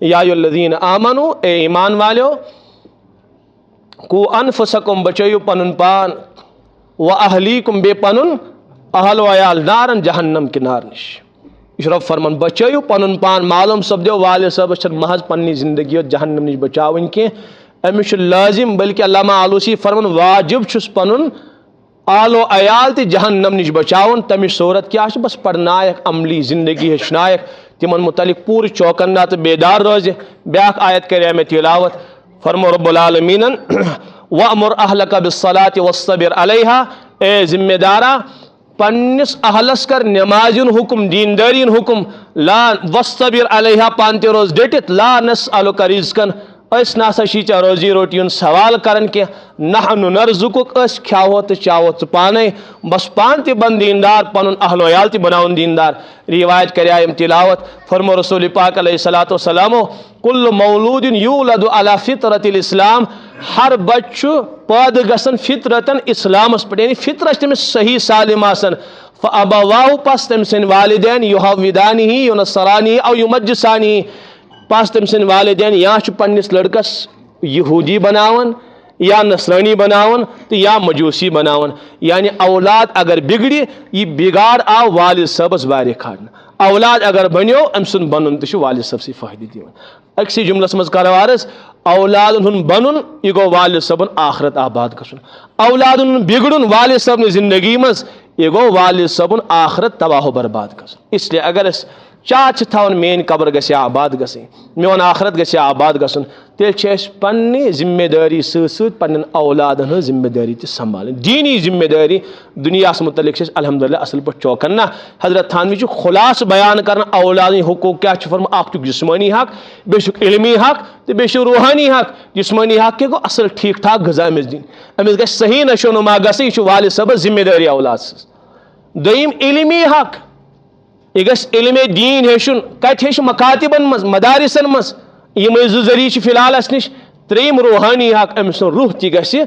या अय्युहल्लज़ीना आमनू, ए ईमान वालो, कू अनफुसकुम, बचयु पनुन पान, व अहलीकुम, बे पनुन अहल वयाल, नारन, जहन्नम के नार निश। यह रब फरमान बचयु पनुन पान। मालूम सपदो वालिद साहबस महज पन्नी जिंदगी जहन्नम निश बचावन कह, अमिस लाजिम, बल्कि अल्लामा आलूसी फरमान वाजिब छुस पनुन आलो अयाल ते जहन्नम निश बचावन। तमिश सूरत क्या बस पढ़नायक, अमली जिंदगी हेचनायक, तिमन मुतलिक पूर चौकन्ना तो बेदार रोज। ब्याक आयत करे में तिलावत, फरमो रब्बुल आलमीन वअमुर अहलका बिस्सलाति वस्सबिर अलैहा, ए जिम्मेदारा पन्निस अहलस कर नमाजिन हुक्म, दीनदारीन हुक्म, ला वस्सबिर अलैहा, पानते रोज डटित, ला नस्अलुका रिज़्क़न, अस नासा चा रोजी रोटी सवाल करन के, नहनु नर्ज़ुकुक, अस खाओ तो चावो तो पाने, बस पान ते बन दीनदार, पनुन अहलो अयाल ते बनाउन दीनदार। रिवायत करे तिलावत, फरमो रसूल पाक अलैहिस्सलातु वस्सलामो, कुल्लु मौलूदिन यूलदु अला फित्रतिल इस्लाम, हर बच्चु पैदा गसन फित्रतन इस्लामस पे, यानी फित्रत तमिस सही सालिम आसन। फअबवाहु, पस तम सन वालिदैन, युहव्विदानिही, युनस्सरानिही औ युमज्जिसानिही, पस तम सन वालिदैन या पन्निस लड़कस यहूदी बनावन, या नसरानी बनावन, तो या मजूसी बनावन। यानी औलाद अगर बिगड़ी, यह बिगाड़ आव वालिद सबस वारे खान। औलाद अगर बनो, अम सुन बनन तो वालिद सबसे फायदे दिवन। अक्सी जुमलस मज कर वारस, औलाद बनुन, यह गो वालिद सबन आखरत आबाद गसन। औलाद बिगड़ुन वालिद सबन जिंदगी मज, यह गो वालिद सबन आखरत तबाह बर्बाद गसन। इसलिए अगर चाच थवन मेन कब्र गसे आबाद गसे, मेन आखरत गसे आबाद गसन, तेल पन्नी जिम्मेदारी सत पन्न औलादन हज जिम्मेदारी ते संभाल, दीनी जिम्मेदारी दुनिया मुतलिक अल्हम्दुलिल्लाह असल पे चौकन्ना। हजरत थानवी खुलास बयान कर औलाद हुकूक क्या फरमा, अख जिस्मानी हक, बेशुक इल्मी हक, तो बेशुक रूहानी हक। जिस्मानी हक के गो असल ठीक ठाक गजा अमिस दिन, अमिस गो सही नशो नुमा गई, वालिद सब जिम्मेदारी औलाद। दोयम इल्मी हक, यह गस इल्मे दीन हेशुन, कत हेश मकातिबन मज, मदारिसन मज, यम जरी फिलहाल अस निश। त्रेम रूहानी हक, अमिस रूह ति गसि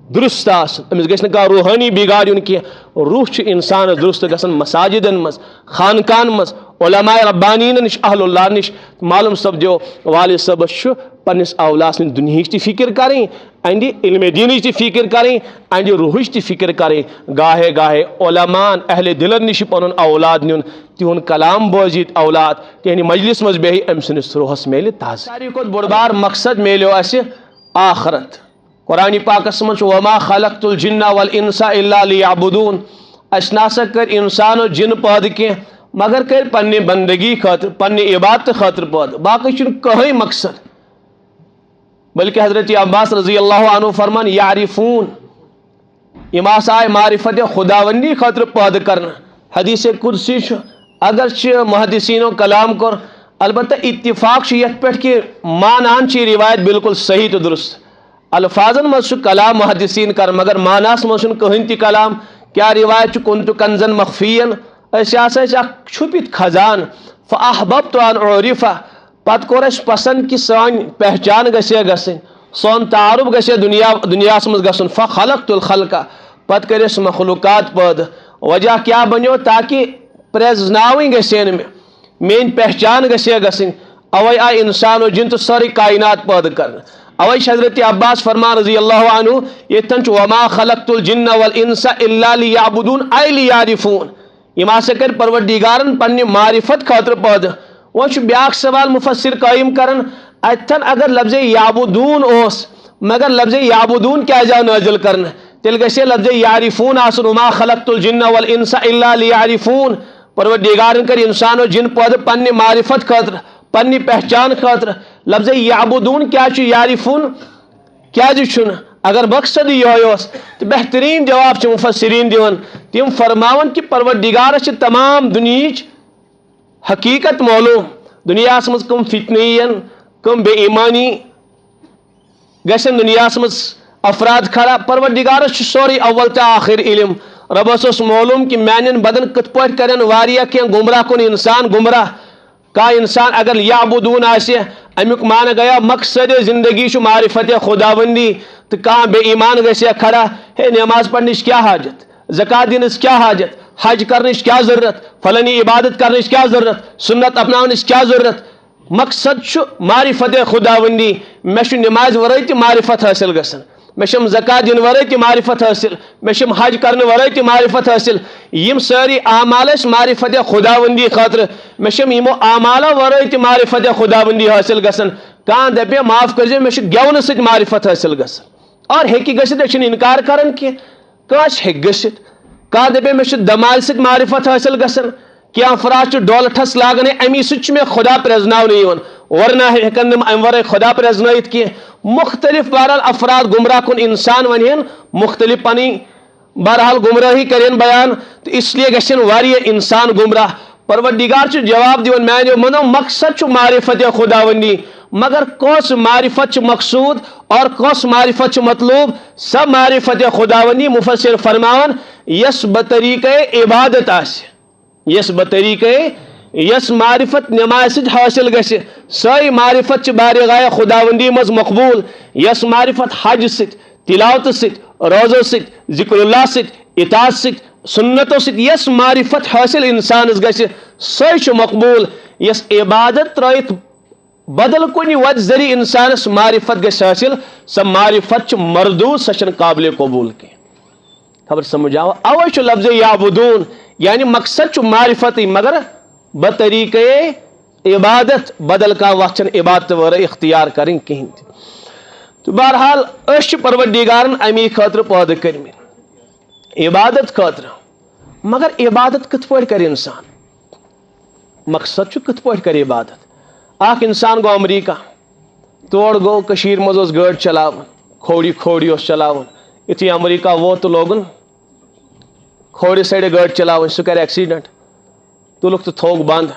दुरुस्त आसन, अमिस गस न रूहानी बिगाड़ुन की। रूह इंसान दुरुस्त गसन मसाजिदन मज, खानकान मज, उलमाए रब्बानीन निश, अहलुल्लाह निश। मालूम सपदो वालिद सबस पन्निस औलाद दुनिया ति फिक्र करें, अंदि इल्मे दीन ति फिक्र करें, अंदि रूह ति फिक्र करें। गाहे गाहे उलमान अहले दिलन निश पनुन औलाद नुन, तिहुन कलाम बोजित औलाद तिहन मजलिस मज बेहि, अम सनिस रूहस मेले ताज़। सारी कोत बोड़ बार मकसद मेलो असे आखरत। कुरान पाकस मज वमा खलक़तुल जिन्ना वल इंसा इल्ला लियअबुदून, अस नासा कर इंसान जिन पैदा कह मगर कर पन्ने बंदगी खातिर, पन्ने इबादत खातिर पैदा, बाकी चुन कहीं मकसद। बल्कि हजरत अब्बास रजी अल्लाह अन्हु फरमान यारिफून, यम आय मारिफत खुदावंदी खातिर पैदा करना। हदीस कुदसी अगर मुहद्दिसीनो कलाम कर, अलबत्ता इत्तिफाक यथ पे कि मानान रिवायत बिल्कुल सही तो दुरुस्त। अल्फाजन मज कलाम मुहद्दिसीन कर, मगर मानास मज कहीं ति कलाम। क्या रिवायत कुन्तु कंजन मखफियन, छुपित खजान, फ़अहबब्तु अन उरिफ़ा, पत कोर पसंद कि सान पहचान गसे गसन, सोन तारुफ गसे दुनियास मज गसन। फ़खलक़तुल खल्क़ा, पत कर मखलूक़ात पैदा। वजह क्या बनो, ताकि प्रेजनाव गसेन मेन पहचान गसे गसन। अवै आय इंसान जिन तो सारी कायनात पैदा कर। अवै हजरत अब्बास फरमान रज़ी अल्लाह अन्हु, ये वमा खलक़तुल जिन्ना वल इंसा इल्ला लियअबुदून ऐ लियारिफून, यम आसा कर परवरदिगारन पन्ने मारिफत खातिर पैदा। वो ब्याक सवाल मुफस्सिर कायम करन, अतन अगर लफ्ज़ याबुदून ओस, मगर लफ्ज़ याबुदून क्या जा नाजिल करन, तेल गसे लफ्ज़ यारिफून आसन। वमा खलक़तुल जिन्ना वल इंसा इल्ला लियारिफून, परवरदिगारन कर इंसान और जिन पैदा पन्ने मारिफत खातिर, पन्ने पहचान खातिर। लफ्ज़ याबुदून क्या यारिफून क्या जुन, अगर मकसद यह तो बेहतरीन जवाब मुफस्सिरीन दिवन। तिम फरमावन कि परवरदिगारस तमाम दुनियाच हकीकत मालूम, दुनियास मज कम फितनयन, कम बेईमानी गसन दुनियास मज अफराद खड़ा, परवरदिगारस सोरी अव्वल तो आखिर इल्म। रबस मालूम कि मैन बदन कत पे कर वारिया कह गुमराह कुन इंसान गुमराह। का इंसान अगर याबुदून आसे, अमुक मान गया मकसद जिंदगी मारिफत खुदाबंदी, तो कह बेईमान गसे खड़ा, है नमाज पढ़ने क्या हाजत, ज़कात दिन क्या हाजत, हज करने क्या जरूरत, फलानी इबादत करने क्या जरूरत, सुन्नत अपनाने क्या जरूरत। मकसद मारिफत खुदावंदी मे नमाज वरै ति मारिफत हासिल गसन मे ज़कात दिन वरै ति मारिफत हासिल मे हज करने वरै ति मारिफत हासिल यम सारी आमाल मारिफत खुदावंदी खातर मे यमो आमाल वरै ति मारिफत खुदावंदी हासिल गसन कह दपे माफ कर मे गेवन सत मारिफत हासिल गसन और हेकि गसित इनकार करन कि काश हे गसित कह दपे मे दमाल सत मारिफत हासिल गसन कि अफराद डोल ठस लागन अमी सह खुदा प्रजनावन यन वरना हेकन नम अम वर खुदा प्रजनत कह मुख्तलिफ बहरहाल अफराद गुमराह कुन इंसान वन मुख्तलिफ पनी बहरहाल गुमराही करें बयान तो इसलिए गशन वारिया इंसान गुमराह परवरदिगार जवाब दिवन मानो मनो मकसद मारिफत खुदावंदी मगर कौस मारिफत मकसूद और कौस मारिफत मतलूब सब मारिफत खुदावंदी मुफस्सिर फरमावन यस बतरीक़ इबादत आसे यस बतरीक़ यस मारिफत नमाज सत हासिल गसे सही मारिफत बारगाह खुदावंदी मज मकबूल यस मारिफत हज सत तिलावत सत रोज़ो सत ज़िक्रुल्लाह सत इताअत सत सुन्नतों सत यस मारिफत हासिल इंसानस गसे सही मकबूल यस इबादत त्रयित बदल कुन वत जरि इंसानस मारिफत गस हासिल स मारिफत मरदूद सह काबिल कबूल के खबर समझ आओ अवश्य लफ्ज़ याबुदून यानी मकसद मारिफत मगर बतरीक़ इबादत बदल का वचन इबादत वर इख्तियार करें कहीं तो बहरहाल परवरदिगारन अमी खतर पैदा कर्म इबादत खतर मगर इबादत कत पा कर इंसान मकसद कत पा कर इबादत अख इंसान गो अमरीका तोड़ गो कशीर मज गाड़ी चलावन खोड़ी खोड़ी चलावन युथी अमरीका वो तो लोगन खोड़ी साइड गाड़ी चलावन सह कर एक्सीडेंट तुलुक तो थोक बंद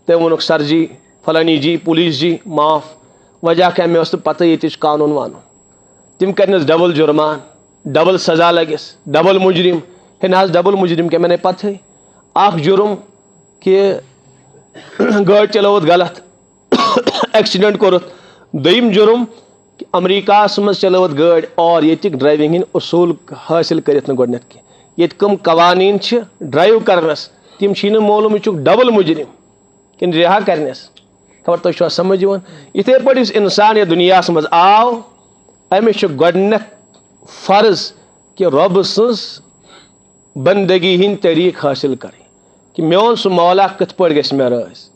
तम वोनुक सर जी फलानी जी पुलिस जी माफ वजह क्या मे पता ये कानून वानून तम करनस डबल जुर्मान डबल सजा लगिस डबल मुजरिम है ना डबल मुजरिम क्या मैंने पता अख जुर्म कि गाड़ी चलोत गलत एक्सीडेंट कोरुत दोयम जुर्म कि अमरीका मज चलोत गाड़ी और ये ड्राइविंग हिंद उसूल हासिल करित गोडनेथ की ये कम कवानीन ड्राइव करनस तम मालूम डबल मुजरिम कि रिहा करनस खबर तुम समझ इथे पे इंसान ये दुनिया मज आव अमिस गोडनेथ फर्ज कि रब सज बंदगी हिंद तरीक हासिल कर कि मोन सह मौला कत पे गस मे राज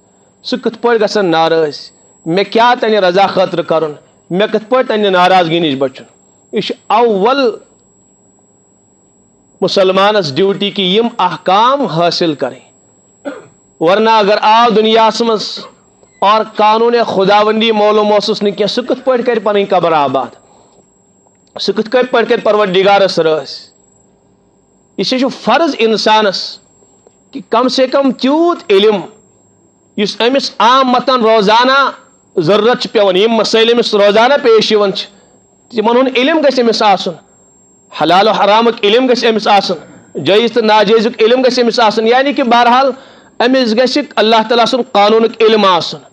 सह कत पे गसन नाराज मे क्या तन रजा खतर कर मे कत पे तन नाराजगी नश बचुन यह अव्वल मुसलमानस ड्यूटी कि यम अहकाम हासिल करें वरना अगर आव दुनिया मज और कानून खुदावंदी मालूम सह कत पे कर पन कबर आबाद सह कत पे कर परवरदिगारस राज यह फर्ज इंसानस कि कम से कम त्यूत इल्म इस अमिस आम मतन रोजाना जरूरत पेवन यम मसैल अमिस रोजाना पेश तिमन हुंद इल्म गस अमिस आसन हलाल और हरामुक इल्म गस अमिस आसन जायज़ तो नाजायज़ुक इल्म गस अमिस आसन यानी कि बहरहाल अमिस गस अल्लाह ताला सुन कानूनुक इल्म आसन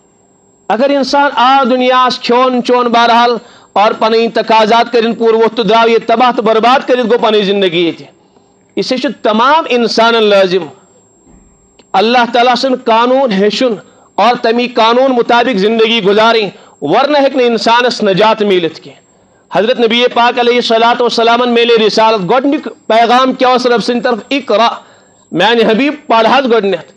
अगर इंसान आ दुनिया खोन चोन बहरहाल और पन तकाजात कर पूर वो तो द्राव ये तबाह तो बर्बाद कर गो पन जिंदगी ये इसे तमाम इंसान लाजिम अल्लाह ताला सुन कानून हेशुन और तमी कानून मुताबिक जिंदगी गुजारें वरना हेक इंसानस नजात मिलत के हजरत नबी पाक अलैहिस्सलातु वस्सलाम मेले रिसालत गोडनिक पैगाम क्या रब सिंद तरफ इकरा मैंने हबीब पढ़ गोडनेथ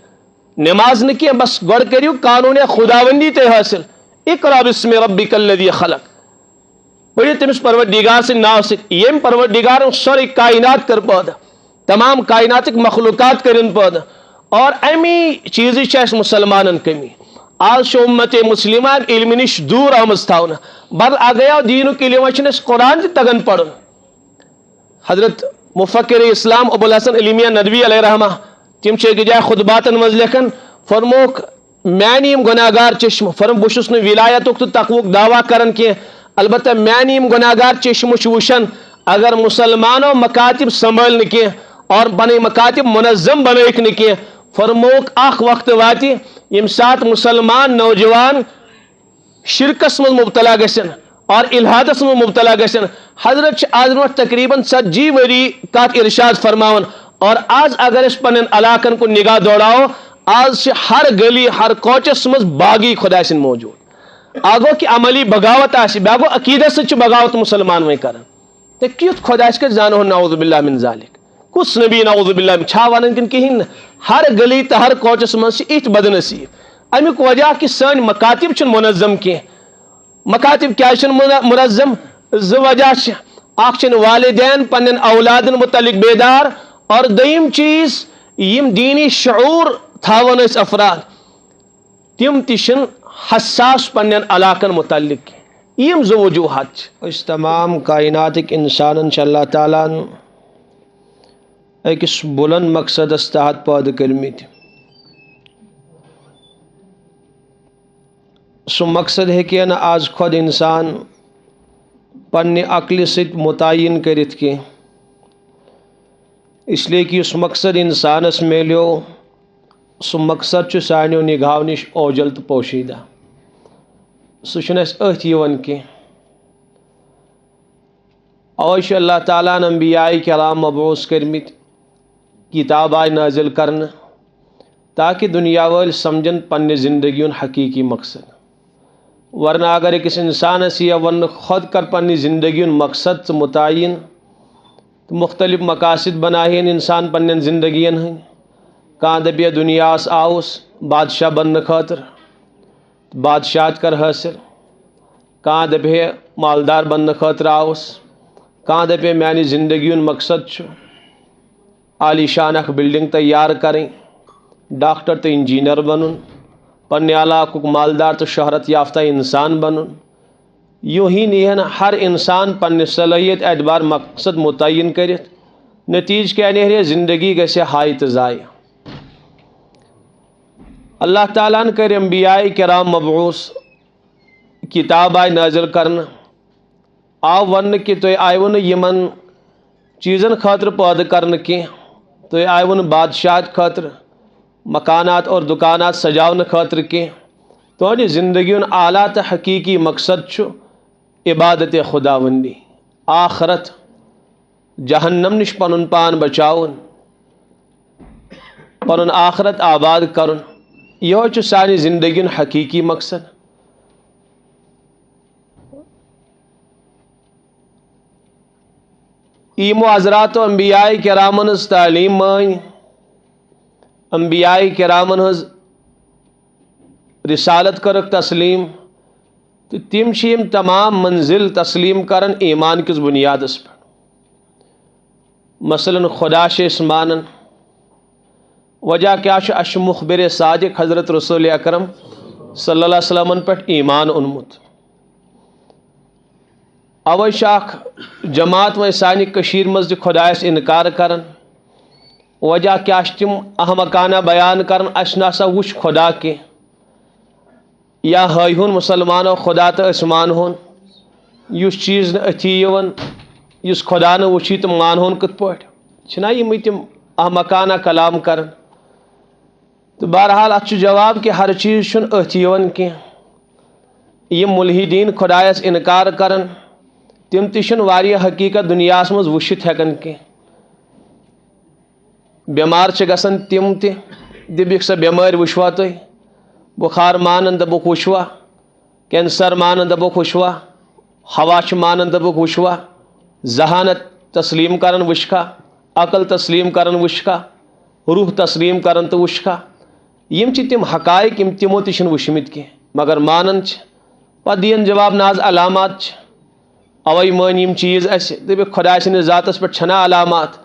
नमाज न क्या बस गोड करियो कानून खुदावंदी ते हासिल इकरा बिस्मि रब्बिकल्लज़ी खलक पढ़ियो तमिस परवरदिगार से नाव से यम परवरदिगार सारी कायनात कर पैदा तमाम कायनातिक मखलूकात करें पैदा और अमी चीज़ मुसलमान कमी आज उम्मत मुस्लिमान इल्म नश दूर आमज थावन बल आ गया दीनुक इल्म कुरान तगन पढ़न हजरत मुफक्किर इस्लाम अबुल हसन अली मियां नदवी अलैहिर्रहमा तिम जाय खुतबातन मज लेखन फरमोक मैन यम गुनाहगार चश्म फरम बहुस विलायतुक तो तकवुक दावा करन के अलबत्ता मैन यम गुनाहगार चश्म वुशन अगर मुसलमानों मकातिब संभल न के और बने मकातिब मुनज़्ज़म बनैक न के फरमोक अख वक्त वाति यम सात मुसलमान नौजवान शिरकस मज मुबतला गसन और इल्हादस मज मुबतला गसन हजरत आज ब्रो तकरीबन 40 वरी कत इरशाद फरमावन और आज अगर इस पन इलाकन को निगाह दौड़ाओ आज हर गली हर कोचस मज बागी खुदा सिंह मौजूद आगो कि अमली बगावत ब्या गो अकीदत से बगावत मुसलमान वह कर क्युत खुदा कर जानो नाउजुबिल्लाह मिन जालिक कुछ नबी नाउजुबिल्लाह छा वन किन कहीं हर गली तो हर कोचस मज इथ बदनसीब अमुक वजह कि सन मकातिब मुनज़्ज़म कह मकातिब क्या मुनज़्ज़म ज वजह वालिदैन पन्न औलादन मुतलिक बेदार और दोयम चीज यम दीनी शऊर थावन अफराद तिम तिशन हसास पन्न अलाकन मुतलिक यम जो वजूहत इस तमाम कायनात इंसान अल्लाह ताला अकिस बुलंद मकसदस तहत पैदा कर्मित सो मकसद है कि न आज खुद इंसान पन्ने अक्ल से मुतयन करित के इसलिए कि उस मकसद इंसानस मिलो सो मकसद सानो निगाह निश ओजल तो पोशीदा सह अथ कह अवश्य अल्लाह ताला अंबियाए कराम मबूस कर्मित किताब आय नाजिल करन ताकि दुनिया वाल समझन पन्ने जिंदगी हकीकी मकसद वरना अगर किस इंसान यह वन खुद कर पन्नी जिंदगी मकसद मुतयन तो मुख्तलिफ मकासद बनाहन इंसान पन्न जिंदगियन हन कह दपे दुनियास आउस बादशाह बनने खतर बादशाहत कर हासिल कह दपे मालदार बनने खतर आउस कह दपे मानी जिंदगी मकसद आलीशान अख बिल्डिंग तैयार करें डॉक्टर तो इंजीनियर बनन पन्ने इलाकुक मालदार तो शहरत याफ्ता इंसान बनन यूँ ही नहीं हर इंसान पन्ने सलाहियत एतबार मकसद मुतयन कर नतीज क्या नेहरे जिंदगी गसे हाय तो ज़ाय अल्लाह ताला कर अंबियाए किराम मबूस किताब आय नाजिल करन आव वन कि तुम आयव यमन चीज़न खतर पैदा करन कह तुम आयव बादशाहत खतर मकानात और दुकानात सजावन खतर कह तुहद जिंदगी आला तो हकीकी मकसद इबादत खुदावंदी आखरत जहन्नम निश पनुन पान बचावन पनुन आखरत आबाद करन यह सानी जिंदगी हकीकी मकसद ईमो हजरात अंबियाए किरामन तालीम मान अंबियाए किरामन हज रिसालत करक तस्लीम तो तिम तमाम मंजिल तस्लीम करन ईमान किस बुनियादस पर मसलन खुदा शेस मानन वजह क्या अश मुखबिर सादिक हज़रत रसूल अकरम सल्लल्लाहु अलैहि वसल्लम पर ईमान उन्मुत अवै शाख जमात व सानि कशीर मज खुदायस इनकार करन वजह क्या तिम अहमकाना बयान करन अस नसा वुच खुदा के या हन मुसलमानो खुदा तो मान होन युस चीज़ अथी यवन युस खुदा न वुची तो मान होन कत पा यम तिम अहमकाना कलाम करन तो बहरहाल अत जवाब कि हर चीज़ अथ यवन कह यम मुल्हिदीन खुदायस इनकार करन तिम तह हकीकत दुनियास मज वुशित हेकन कह बेमार गसन तिम दिबिक सा बेमार वुशवा तुम बुखार मानन दबुक वुशवा कैंसर मानन दबुक वुशवा हवा मानन दबुक वुशवा जहानत तस्लीम करन वुशका अकल तस्लीम करन वुशका रूह तस्लीम करन तो वुशका यम तिम हकायक यम तिमो तह वुशमित कह मगर मानन पा दिन जवाब नाज अलामात अवै मान यम चीज़ दबिक खुदा सन्दिस ज़ातस पे छना अलामात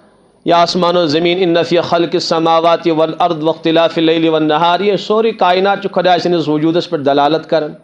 या आसमानो ज़मीन इन फ़ी खल्क़िस समावाति वल अर्द वख्तिलाफ़िल लैलि वन नहार ये सोरी कायनात खुदा सन्दिस वजूदस पे दलालत करन